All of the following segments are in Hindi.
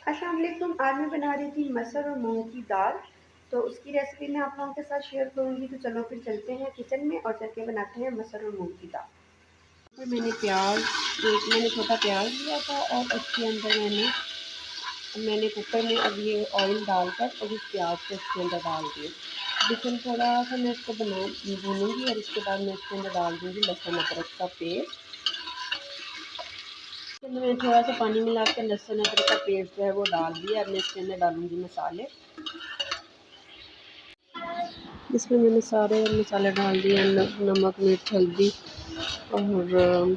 अस्सलाम वालेकुम। आज मैं बना रही थी मटर और मूंग की दाल। तो उसकी रेसिपी मैं आप लोगों के साथ शेयर करूंगी। तो चलो फिर चलते हैं किचन में और चल के बनाते हैं मटर और मूंग की दाल। फिर मैंने छोटा प्याज लिया था और उसके अंदर मैंने कुकर में अब ये ऑयल डालकर और इस प्याज को इसके अंदर डाल दिए। लेकिन थोड़ा सा मैं इसको भूनूंगी और इसके बाद मैं इसके अंदर डाल दूँगी लहसुन अदरक का पेस्ट। तो मैं थोड़ा सा पानी मिला के लहसुन अदरक का पेस्ट जो है वो डाल दिया। अब मैं इसके अंदर डालूंगी मसाले। इसमें मैंने सारे मसाले डाल दिए, नमक, मिर्च, हल्दी और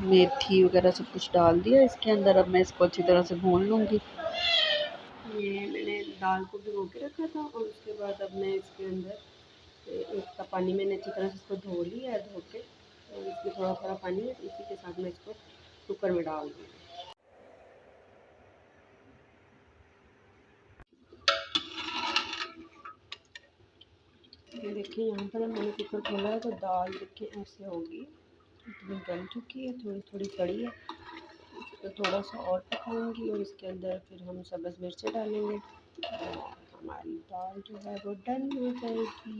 मेथी वगैरह सब कुछ डाल दिया इसके अंदर। अब मैं इसको अच्छी तरह से भून लूँगी। ये मैंने दाल को भिगो के रखा था और उसके बाद अब मैं इसके अंदर एक कप पानी मैंने अच्छी तरह से इसको धो लिया है, धो के और इसमें थोड़ा थोड़ा पानी है, इसी के साथ मैं इसको कुकर में डाल दूँगी। ये देखिए यहाँ पर मैंने कुकर खोला है तो दाल देखिए ऐसे होगी, इतनी गल चुकी है, थोड़ी थोड़ी कड़ी है। तो थोड़ा सा और पकाऊंगी और इसके अंदर फिर हम सब्ज़ मिर्चें डालेंगे और हमारी दाल जो है वो डन हो जाएगी।